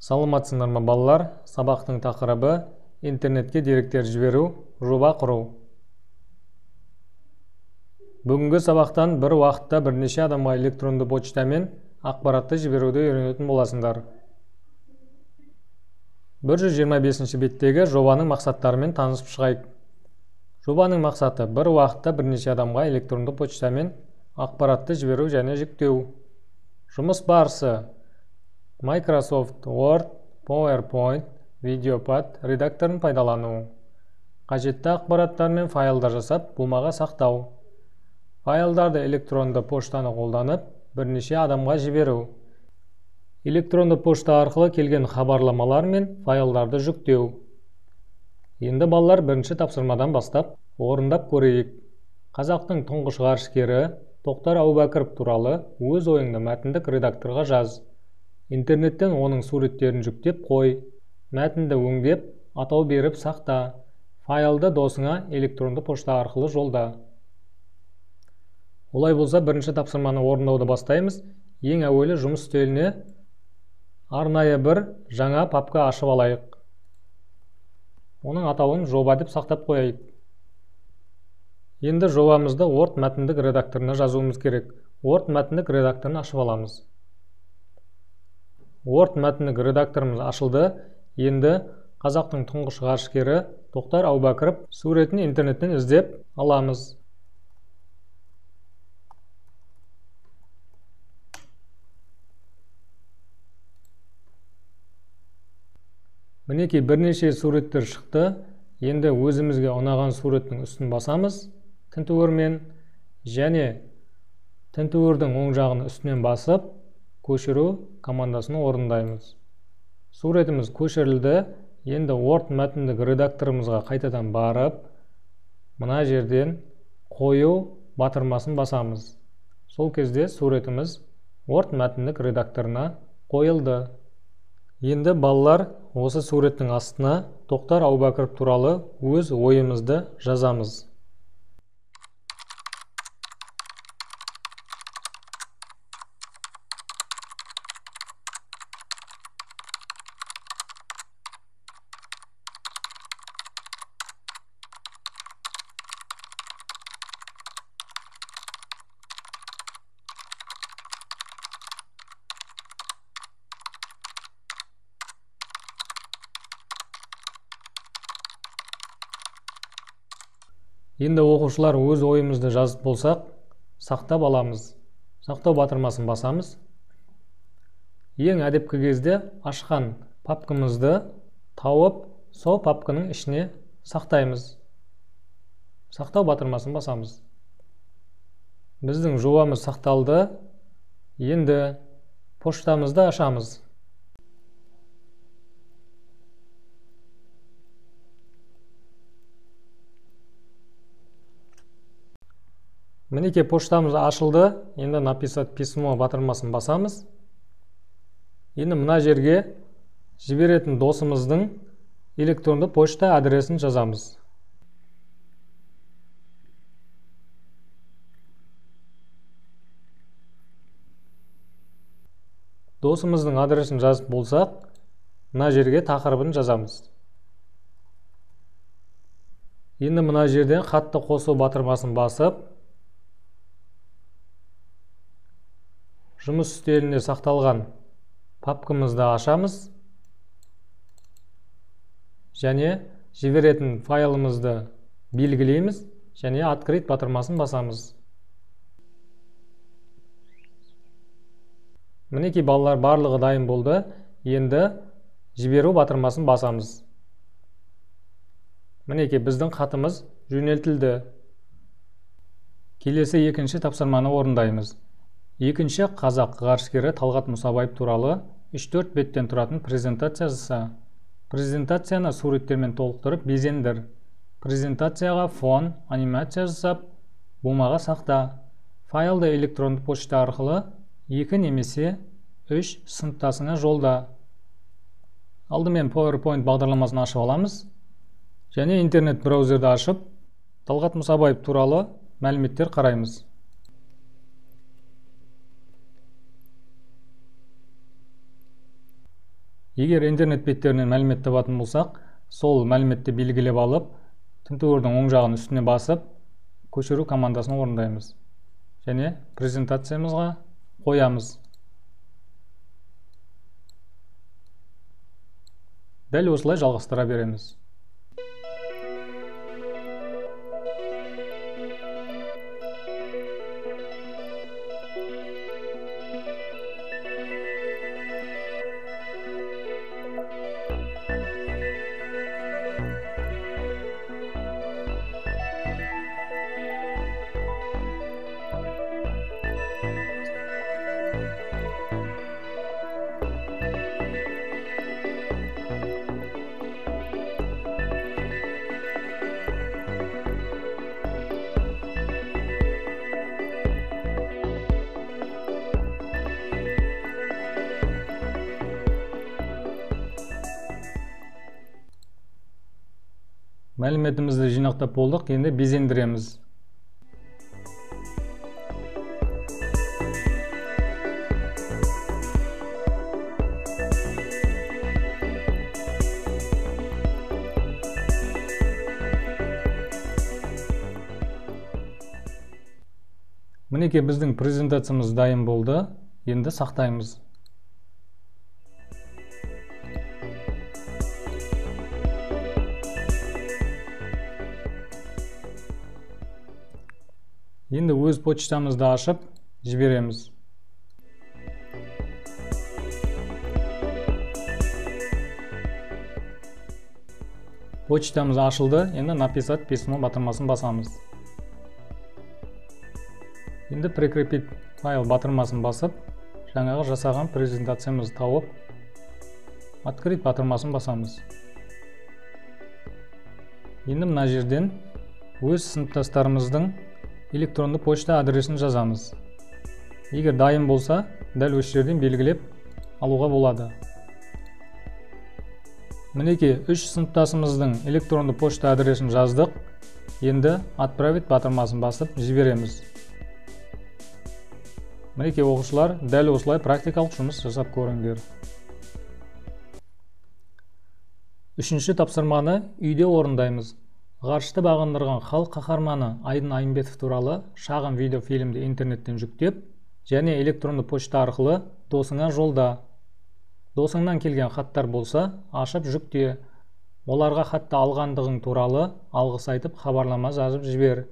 Саламатсыңдар ма балалар? Сабақтың тақырыбы интернетке деректер жіберу, жоба құру. Бүгінгі сабақтан бір уақытта бірнеше адамға электронды почтамен ақпаратты жіберуді үйренетін боласыңдар. 125 беттегі жобаның мақсаттарымен танысып шығайық. Жобаның мақсаты бір уақытта бірнеше адамға электронды почтамен ақпаратты жіберу және жүктеу. Жұмыс барысы: Microsoft Word, PowerPoint, VideoPad редакторын пайдалану. Қажетті ақпараттар мен файлдар жасап, бумаға сақтау. Файлдарды электронды поштаны қолданып, бірнеше адамға жіберу. Электронды пошта арқылы келген хабарламалар мен файлдарды жүктеу. Енді балалар бірінші тапсырмадан бастап орындап көрейік. Қазақтың тұңғыш ғарышкері Тоқтар Әубәкіров туралы өз ойыңды мәтіндік редакторға жаз. Интернеттен оның суреттерін жүктеп қой. Мәтінді өңдеп, атау беріп сақта. Файлды досыңа электронды пошта арқылы жолда. Олай болса, бірінші тапсырманы орындауды бастаймыз. Ең әуелі жұмыс үстеліне арнайы бір жаңа папка ашып алайық. Оның атауын жоба деп сақтап қояйық. Енді жобамызды Word мәтіндік редакторына жазуымыз керек. Word мәтіндік редакторын ашып аламыз. Word мәтіндік редакторымыз ашылды. Енді қазақтың тұңғыш ғарышкері Тоқтар Әубәкіров суретін интернеттен іздеп аламыз. Мінекей бірнеше суреттер шықты. Енді өзімізге ұнаған суреттің үстін басамыз тінтуірмен, және тінтуірдің оң жағын үстінен басып, көшіру командасын орындаймыз. Суретіміз көшірілді. Енді Word мәтіндік редакторымызға қайтадан барып, мына жерден қою батырмасын басамыз. Сол кезде суретіміз Word мәтіндік редакторына қойылды. Енді балалар осы суреттің астына Тоқтар Әубәкіров туралы өз ойымызды жазамыз. Енді оқушылар өз ойымызды жазып болсақ, сақтап аламыз. Сақтау батырмасын басамыз. Ең әдепкі кезде ашқан папкамызды тауып, сол папканың ішіне сақтаймыз. Сақтау батырмасын басамыз. Біздің жобамыз сақталды. Енді поштамызды ашамыз. Мінекей поштамыз ашылды. Енді написать письмо батырмасын басамыз. Енді мына жерге жіберетін досымыздың электронды почта адресін жазамыз. Досымыздың адресін жазып болсақ, мына жерге тақырыбын жазамыз. Енді мына жерден хатты қосу батырмасын басып, жұмыс үстелінде сақталған папкамызды ашамыз және жіберетін файлымызды белгілейміз және открыть батырмасын басамыз. Мінекей балалар барлығы дайын болды. Енді жіберу батырмасын басамыз. Мінекей біздің хатымыз жөнелтілді. Келесі екінші тапсырманы орындаймыз. Екінші қазақ ғарышкері Талғат Мұсабаев туралы 3-4 беттен тұратын презентация жаса. Презентацияны суреттермен толықтырып безендір. Презентацияға фон, анимация жасап, бумаға сақта. Файлды электронды почта арқылы 2 немесе 3 сыныптасыңа жолда. Алдымен PowerPoint бағдарламасын ашып аламыз. Және интернет браузерді ашып, Талғат Мұсабаев туралы мәліметтер қараймыз. Егер интернет беттерінен мәлімет табатын болсақ, сол мәліметті белгілеп алып, тінтуірдің оң жағын үстіне басып, көшіру командасын орындаймыз. Және презентациямызға қоямыз. Дәл осылай жалғастыра береміз. Мәліметімізді жинақтап болдық, енді безендіреміз. Мінекей біздің презентациямыз дайын болды, енді сақтаймыз. Енді өз почтамызды ашып, жібереміз. Почтамыз ашылды, енді написать письмо батырмасын басамыз. Енді прикрепить файл батырмасын басып, жаңағы жасаған презентациямызды тауып, открыть батырмасын басамыз. Енді мына жерден өз сыныптастарымыздың электронды почта адресін жазамыз. Егер дайын болса, дәл осы жерден белгілеп алуға болады. Мінекей 3 сыныптасымыздың электронды почта адресін жаздық. Енді отправить батырмасын басып жібереміз. Мінекей оқушылар, дәл осылай практикалық жұмыс жасап көріңдер. Үшінші тапсырманы үйде орындаймыз. Ғарышты бағындырған халық қаһарманы Айдын Айымбетов туралы шағын видеофильмді интернеттен жүктеп, және электронды почта арқылы досыңа жолда. Досыңнан келген хаттар болса, ашып жүкте. Оларға хатты алғандығың туралы алғыс айтып хабарлама жазып жібер.